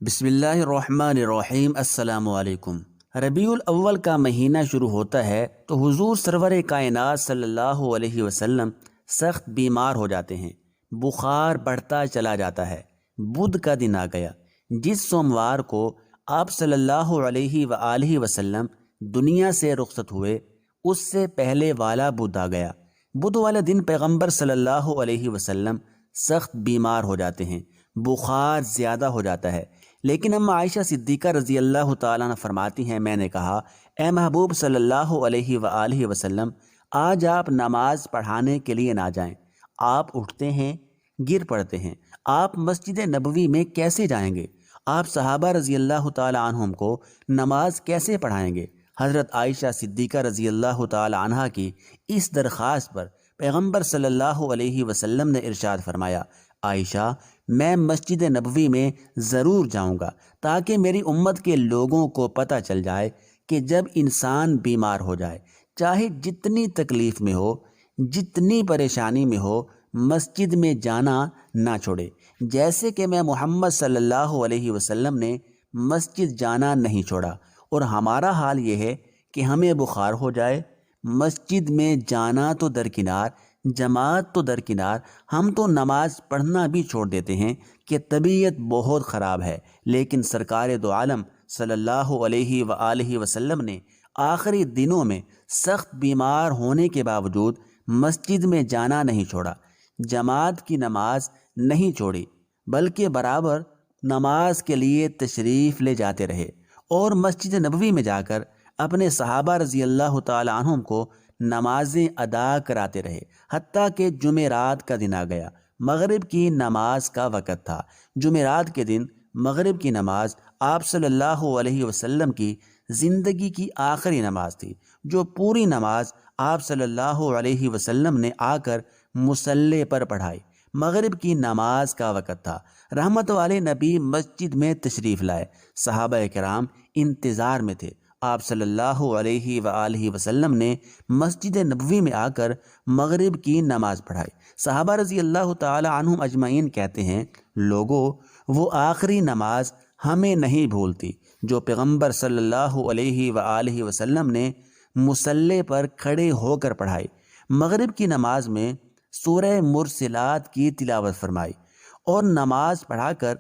بسم اللہ الرحمن الرحیم۔ السلام علیکم۔ ربیع الاول کا مہینہ شروع ہوتا ہے تو حضور سرور کائنات صلی اللہ علیہ وسلم سخت بیمار ہو جاتے ہیں، بخار بڑھتا چلا جاتا ہے۔ بدھ کا دن آ گیا، جس سوموار کو آپ صلی اللہ علیہ وآلہ وسلم دنیا سے رخصت ہوئے، اس سے پہلے والا بدھ آ گیا۔ بدھ والے دن پیغمبر صلی اللہ علیہ وسلم سخت بیمار ہو جاتے ہیں، بخار زیادہ ہو جاتا ہے۔ لیکن اما عائشہ صدیقہ رضی اللہ تعالیٰ عنہ فرماتی ہیں، میں نے کہا اے محبوب صلی اللہ علیہ وآلہ وسلم، آج آپ نماز پڑھانے کے لیے نہ جائیں۔ آپ اٹھتے ہیں، گر پڑتے ہیں، آپ مسجد نبوی میں کیسے جائیں گے؟ آپ صحابہ رضی اللہ تعالیٰ عنہم کو نماز کیسے پڑھائیں گے؟ حضرت عائشہ صدیقہ رضی اللہ تعالیٰ عنہ کی اس درخواست پر پیغمبر صلی اللہ علیہ وسلم نے ارشاد فرمایا، عائشہ، میں مسجد نبوی میں ضرور جاؤں گا تاکہ میری امت کے لوگوں کو پتہ چل جائے کہ جب انسان بیمار ہو جائے، چاہے جتنی تکلیف میں ہو، جتنی پریشانی میں ہو، مسجد میں جانا نہ چھوڑے، جیسے کہ میں محمد صلی اللہ علیہ وسلم نے مسجد جانا نہیں چھوڑا۔ اور ہمارا حال یہ ہے کہ ہمیں بخار ہو جائے، مسجد میں جانا تو درکنار، جماعت تو درکنار، ہم تو نماز پڑھنا بھی چھوڑ دیتے ہیں کہ طبیعت بہت خراب ہے۔ لیکن سرکار دو عالم صلی اللہ علیہ وآلہ وسلم نے آخری دنوں میں سخت بیمار ہونے کے باوجود مسجد میں جانا نہیں چھوڑا، جماعت کی نماز نہیں چھوڑی، بلکہ برابر نماز کے لیے تشریف لے جاتے رہے اور مسجد نبوی میں جا کر اپنے صحابہ رضی اللہ تعالی عنہم کو نمازیں ادا کراتے رہے، حتیٰ کہ جمعرات کا دن آ گیا، مغرب کی نماز کا وقت تھا۔ جمعرات کے دن مغرب کی نماز آپ صلی اللہ علیہ وسلم کی زندگی کی آخری نماز تھی، جو پوری نماز آپ صلی اللہ علیہ وسلم نے آ کر مصلی پر پڑھائی۔ مغرب کی نماز کا وقت تھا، رحمت والے نبی مسجد میں تشریف لائے، صحابہ کرام انتظار میں تھے۔ آپ صلی اللہ علیہ وآلہ وسلم نے مسجد نبوی میں آ کر مغرب کی نماز پڑھائی۔ صحابہ رضی اللہ تعالی عنہم اجمعین کہتے ہیں، لوگوں، وہ آخری نماز ہمیں نہیں بھولتی جو پیغمبر صلی اللہ علیہ وآلہ وسلم نے مصلی پر کھڑے ہو کر پڑھائی۔ مغرب کی نماز میں سورہ مرسلات کی تلاوت فرمائی اور نماز پڑھا کر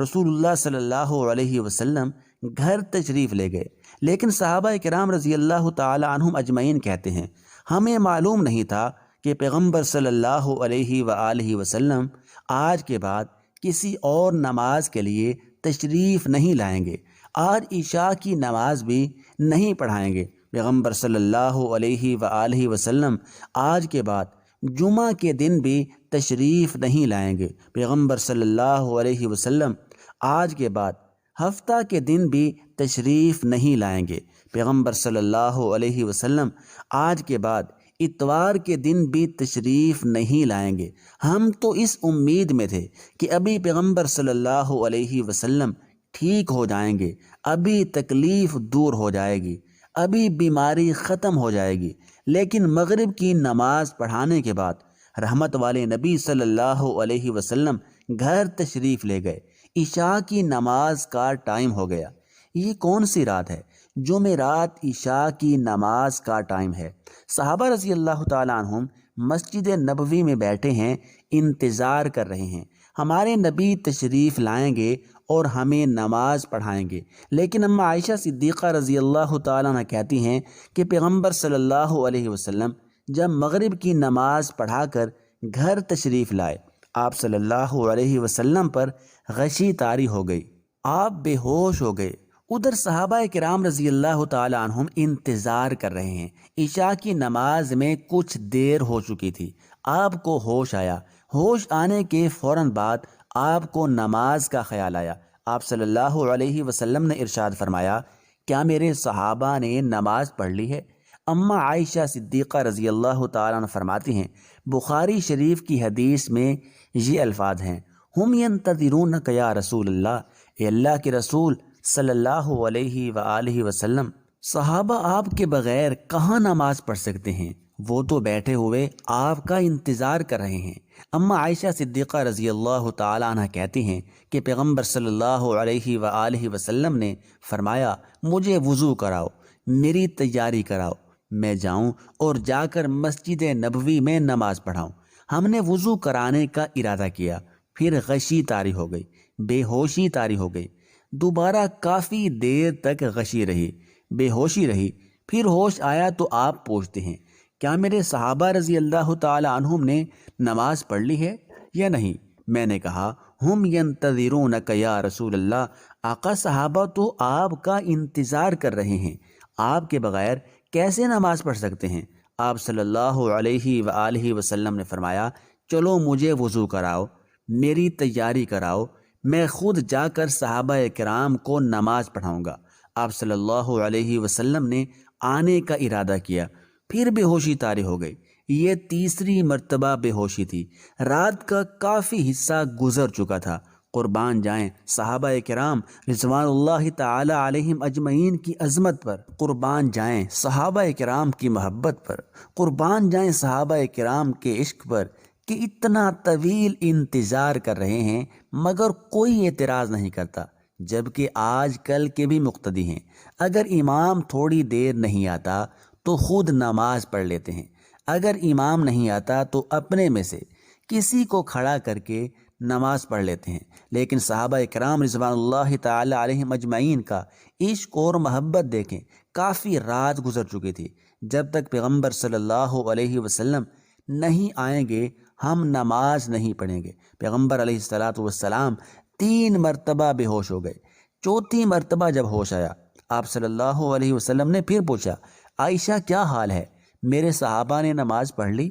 رسول اللہ صلی اللہ علیہ وسلم گھر تشریف لے گئے۔ لیکن صحابہ کرام رضی اللہ تعالی عنہم اجمعین کہتے ہیں، ہمیں معلوم نہیں تھا کہ پیغمبر صلی اللہ علیہ وآلہ وسلم آج کے بعد کسی اور نماز کے لیے تشریف نہیں لائیں گے، آج عشاء کی نماز بھی نہیں پڑھائیں گے۔ پیغمبر صلی اللہ علیہ وآلہ وسلم آج کے بعد جمعہ کے دن بھی تشریف نہیں لائیں گے۔ پیغمبر صلی اللہ علیہ وسلم آج کے بعد ہفتہ کے دن بھی تشریف نہیں لائیں گے۔ پیغمبر صلی اللہ علیہ وسلم آج کے بعد اتوار کے دن بھی تشریف نہیں لائیں گے۔ ہم تو اس امید میں تھے کہ ابھی پیغمبر صلی اللہ علیہ وسلم ٹھیک ہو جائیں گے، ابھی تکلیف دور ہو جائے گی، ابھی بیماری ختم ہو جائے گی۔ لیکن مغرب کی نماز پڑھانے کے بعد رحمت والے نبی صلی اللہ علیہ وسلم گھر تشریف لے گئے، عشاء کی نماز کا ٹائم ہو گیا۔ یہ کون سی رات ہے؟ جمعرات عشاء کی نماز کا ٹائم ہے۔ صحابہ رضی اللہ تعالیٰ عنہم مسجد نبوی میں بیٹھے ہیں، انتظار کر رہے ہیں، ہمارے نبی تشریف لائیں گے اور ہمیں نماز پڑھائیں گے۔ لیکن اما عائشہ صدیقہ رضی اللہ تعالیٰ عنہ کہتی ہیں کہ پیغمبر صلی اللہ علیہ وسلم جب مغرب کی نماز پڑھا کر گھر تشریف لائے، آپ صلی اللہ علیہ وسلم پر غشی طاری ہو گئی، آپ بے ہوش ہو گئے۔ ادھر صحابہ کرام رضی اللہ تعالی عنہم انتظار کر رہے ہیں، عشاء کی نماز میں کچھ دیر ہو چکی تھی، آپ کو ہوش آیا، ہوش آنے کے فوراً بعد آپ کو نماز کا خیال آیا۔ آپ صلی اللہ علیہ وسلم نے ارشاد فرمایا، کیا میرے صحابہ نے نماز پڑھ لی ہے؟ اما عائشہ صدیقہ رضی اللہ تعالیٰ عنہ فرماتی ہیں، بخاری شریف کی حدیث میں یہ الفاظ ہیں، ہم ینتظرونک یا رسول اللہ، اے اللہ کے رسول صلی اللہ علیہ وآلہ وسلم، صحابہ آپ کے بغیر کہاں نماز پڑھ سکتے ہیں؟ وہ تو بیٹھے ہوئے آپ کا انتظار کر رہے ہیں۔ اما عائشہ صدیقہ رضی اللہ تعالی عنہ کہتی ہیں کہ پیغمبر صلی اللہ علیہ وآلہ وسلم نے فرمایا، مجھے وضو کراؤ، میری تیاری کراؤ، میں جاؤں اور جا کر مسجد نبوی میں نماز پڑھاؤں۔ ہم نے وضو کرانے کا ارادہ کیا، پھر غشی طاری ہو گئی، بے ہوشی طاری ہو گئی، دوبارہ کافی دیر تک غشی رہی، بے ہوشی رہی، پھر ہوش آیا تو آپ پوچھتے ہیں کیا میرے صحابہ رضی اللہ تعالی عنہم نے نماز پڑھ لی ہے یا نہیں؟ میں نے کہا ہم ینتظرونک یا رسول اللہ، آقا صحابہ تو آپ کا انتظار کر رہے ہیں، آپ کے بغیر کیسے نماز پڑھ سکتے ہیں؟ آپ صلی اللہ علیہ وآلہ وسلم نے فرمایا، چلو مجھے وضو کراؤ، میری تیاری کراؤ، میں خود جا کر صحابہ کرام کو نماز پڑھاؤں گا۔ آپ صلی اللہ علیہ وسلم نے آنے کا ارادہ کیا، پھر بے ہوشی طاری ہو گئی۔ یہ تیسری مرتبہ بے ہوشی تھی۔ رات کا کافی حصہ گزر چکا تھا۔ قربان جائیں صحابہ کرام رضوان اللہ تعالی علیہم اجمعین کی عظمت پر، قربان جائیں صحابہ کرام کی محبت پر، قربان جائیں صحابہ کرام کے عشق پر کہ اتنا طویل انتظار کر رہے ہیں مگر کوئی اعتراض نہیں کرتا، جبکہ آج کل کے بھی مقتدی ہیں، اگر امام تھوڑی دیر نہیں آتا تو خود نماز پڑھ لیتے ہیں، اگر امام نہیں آتا تو اپنے میں سے کسی کو کھڑا کر کے نماز پڑھ لیتے ہیں۔ لیکن صحابہ کرام رضوان اللہ تعالی علیہم اجمعین کا عشق اور محبت دیکھیں، کافی رات گزر چکی تھی، جب تک پیغمبر صلی اللہ علیہ وسلم نہیں آئیں گے ہم نماز نہیں پڑھیں گے۔ پیغمبر علیہ السلام 3 مرتبہ بے ہوش ہو گئے۔ چوتھی مرتبہ جب ہوش آیا، آپ صلی اللہ علیہ وسلم نے پھر پوچھا، عائشہ کیا حال ہے؟ میرے صحابہ نے نماز پڑھ لی؟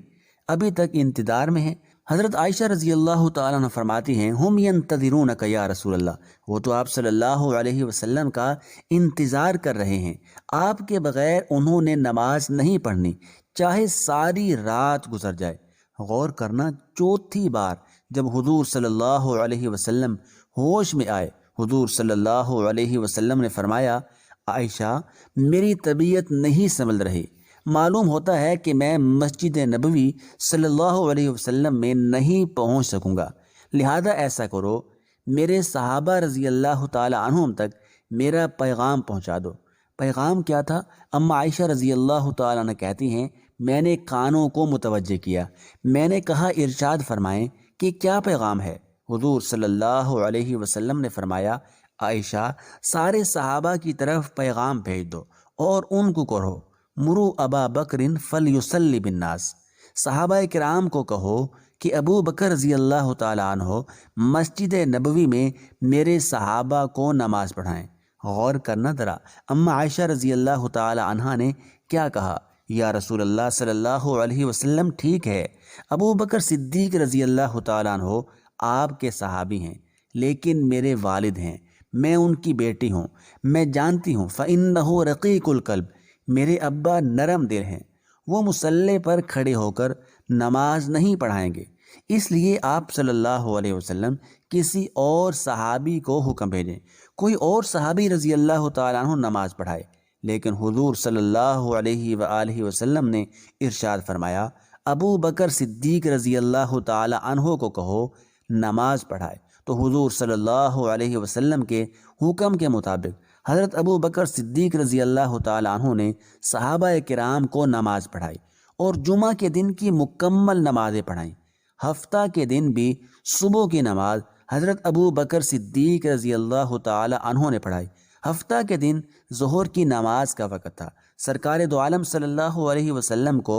ابھی تک انتظار میں ہیں؟ حضرت عائشہ رضی اللہ تعالیٰ عنہ فرماتی ہیں، ہم ینتظرونک یا رسول اللہ، وہ تو آپ صلی اللہ علیہ وسلم کا انتظار کر رہے ہیں، آپ کے بغیر انہوں نے نماز نہیں پڑھنی، چاہے ساری رات گزر جائے۔ غور کرنا، چوتھی بار جب حضور صلی اللہ علیہ وسلم ہوش میں آئے، حضور صلی اللہ علیہ وسلم نے فرمایا، عائشہ میری طبیعت نہیں سنبھل رہی، معلوم ہوتا ہے کہ میں مسجد نبوی صلی اللہ علیہ وسلم میں نہیں پہنچ سکوں گا، لہذا ایسا کرو، میرے صحابہ رضی اللہ تعالی عنہم تک میرا پیغام پہنچا دو۔ پیغام کیا تھا؟ اما عائشہ رضی اللہ تعالی عنہ کہتی ہیں، میں نے کانوں کو متوجہ کیا، میں نے کہا ارشاد فرمائیں کہ کیا پیغام ہے؟ حضور صلی اللہ علیہ وسلم نے فرمایا، عائشہ سارے صحابہ کی طرف پیغام بھیج دو اور ان کو کہو، مرو ابا بکر فلیصلی بالناس، صحابہ کرام کو کہو کہ ابو بکر رضی اللہ تعالیٰ عنہ مسجد نبوی میں میرے صحابہ کو نماز پڑھائیں۔ غور کرنا ذرا، اما عائشہ رضی اللہ تعالیٰ عنہ نے کیا کہا؟ یا رسول اللہ صلی اللہ علیہ وسلم ٹھیک ہے، ابو بکر صدیق رضی اللہ تعالیٰ عنہ آپ کے صحابی ہیں، لیکن میرے والد ہیں، میں ان کی بیٹی ہوں، میں جانتی ہوں، فَإِنَّهُ رَقِيقُ الْقَلْبِ، میرے ابا نرم دل ہیں، وہ مصلی پر کھڑے ہو کر نماز نہیں پڑھائیں گے، اس لیے آپ صلی اللہ علیہ وسلم کسی اور صحابی کو حکم بھیجیں، کوئی اور صحابی رضی اللہ تعالیٰ عنہ نماز پڑھائے۔ لیکن حضور صلی اللہ علیہ وآلہ وسلم نے ارشاد فرمایا، ابو بکر صدیق رضی اللہ تعالیٰ عنہ کو کہو نماز پڑھائے۔ تو حضور صلی اللہ علیہ وسلم کے حکم کے مطابق حضرت ابو بکر صدیق رضی اللہ تعالیٰ عنہ نے صحابہ کرام کو نماز پڑھائی اور جمعہ کے دن کی مکمل نمازیں پڑھائیں۔ ہفتہ کے دن بھی صبح کی نماز حضرت ابو بکر صدیق رضی اللہ تعالیٰ عنہ نے پڑھائی۔ ہفتہ کے دن ظہر کی نماز کا وقت تھا، سرکار دو عالم صلی اللہ علیہ وسلم کو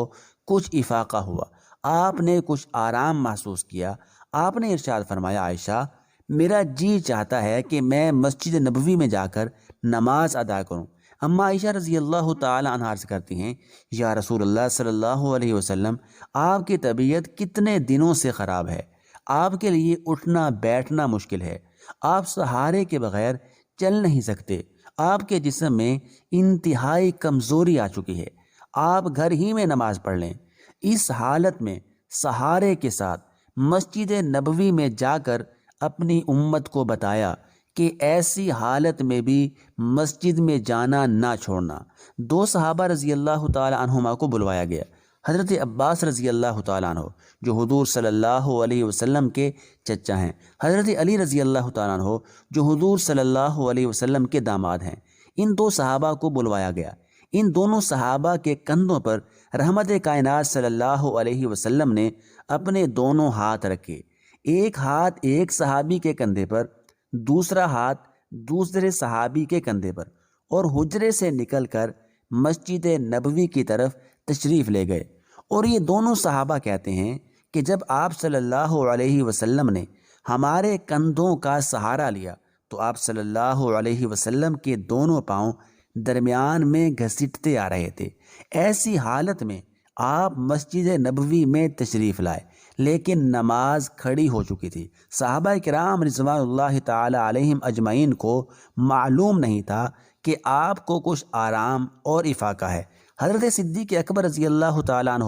کچھ افاقہ ہوا، آپ نے کچھ آرام محسوس کیا، آپ نے ارشاد فرمایا، عائشہ میرا جی چاہتا ہے کہ میں مسجد نبوی میں جا کر نماز ادا کروں۔ اما عائشہ رضی اللہ تعالی عنہا عرض کرتی ہیں، یا رسول اللہ صلی اللہ علیہ وسلم، آپ کی طبیعت کتنے دنوں سے خراب ہے، آپ کے لیے اٹھنا بیٹھنا مشکل ہے، آپ سہارے کے بغیر چل نہیں سکتے، آپ کے جسم میں انتہائی کمزوری آ چکی ہے، آپ گھر ہی میں نماز پڑھ لیں۔ اس حالت میں سہارے کے ساتھ مسجد نبوی میں جا کر اپنی امت کو بتایا کہ ایسی حالت میں بھی مسجد میں جانا نہ چھوڑنا۔ 2 صحابہ رضی اللہ تعالی عنہما کو بلوایا گیا، حضرت عباس رضی اللہ تعالیٰ عنہ جو حضور صلی اللہ علیہ وسلم کے چچا ہیں، حضرت علی رضی اللہ تعالیٰ عنہ جو حضور صلی اللہ علیہ وسلم کے داماد ہیں، ان دو صحابہ کو بلوایا گیا۔ ان دونوں صحابہ کے کندھوں پر رحمت کائنات صلی اللہ علیہ وسلم نے اپنے دونوں ہاتھ رکھے، ایک ہاتھ ایک صحابی کے کندھے پر، دوسرا ہاتھ دوسرے صحابی کے کندھے پر، اور حجرے سے نکل کر مسجد نبوی کی طرف تشریف لے گئے۔ اور یہ دونوں صحابہ کہتے ہیں کہ جب آپ صلی اللہ علیہ وسلم نے ہمارے کندھوں کا سہارا لیا تو آپ صلی اللہ علیہ وسلم کے دونوں پاؤں درمیان میں گھسیٹتے آ رہے تھے۔ ایسی حالت میں آپ مسجد نبوی میں تشریف لائے، لیکن نماز کھڑی ہو چکی تھی۔ صحابہ کرام رضوان اللہ تعالی علیہم اجمعین کو معلوم نہیں تھا کہ آپ کو کچھ آرام اور افاقہ ہے۔ حضرت صدیق اکبر رضی اللہ تعالیٰ عنہ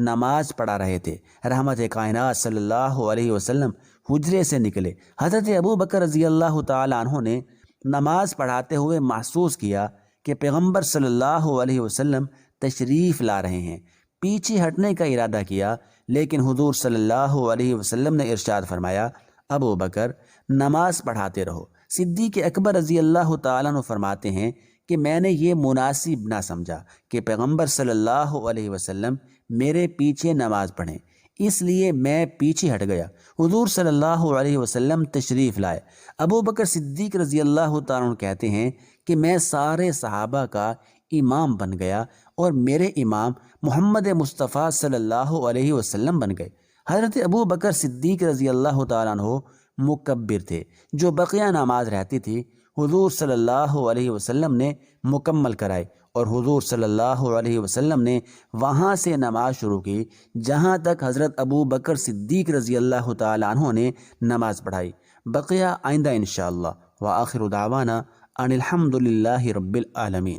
نماز پڑھا رہے تھے۔ رحمت کائنات صلی اللہ علیہ وسلم حجرے سے نکلے۔ حضرت ابو بکر رضی اللہ تعالیٰ عنہ نے نماز پڑھاتے ہوئے محسوس کیا کہ پیغمبر صلی اللہ علیہ وسلم تشریف لا رہے ہیں۔ پیچھے ہٹنے کا ارادہ کیا، لیکن حضور صلی اللہ علیہ وسلم نے ارشاد فرمایا، ابو بکر نماز پڑھاتے رہو۔ صدیق اکبر رضی اللہ تعالیٰ عنہ فرماتے ہیں کہ میں نے یہ مناسب نہ سمجھا کہ پیغمبر صلی اللہ علیہ وسلم میرے پیچھے نماز پڑھیں، اس لیے میں پیچھے ہٹ گیا۔ حضور صلی اللہ علیہ وسلم تشریف لائے۔ ابو بکر صدیق رضی اللہ تعالیٰ عنہ کہتے ہیں کہ میں سارے صحابہ کا امام بن گیا اور میرے امام محمد مصطفیٰ صلی اللہ علیہ وسلم بن گئے۔ حضرت ابو بکر صدیق رضی اللہ تعالیٰ عنہ مکبر تھے، جو بقیہ نماز رہتی تھی حضور صلی اللہ علیہ وسلم نے مکمل کرائی، اور حضور صلی اللہ علیہ وسلم نے وہاں سے نماز شروع کی جہاں تک حضرت ابو بکر صدیق رضی اللہ تعالیٰ عنہ نے نماز پڑھائی۔ بقیہ آئندہ انشاءاللہ۔ وآخر دعوانا ان الحمد للہ رب العالمین۔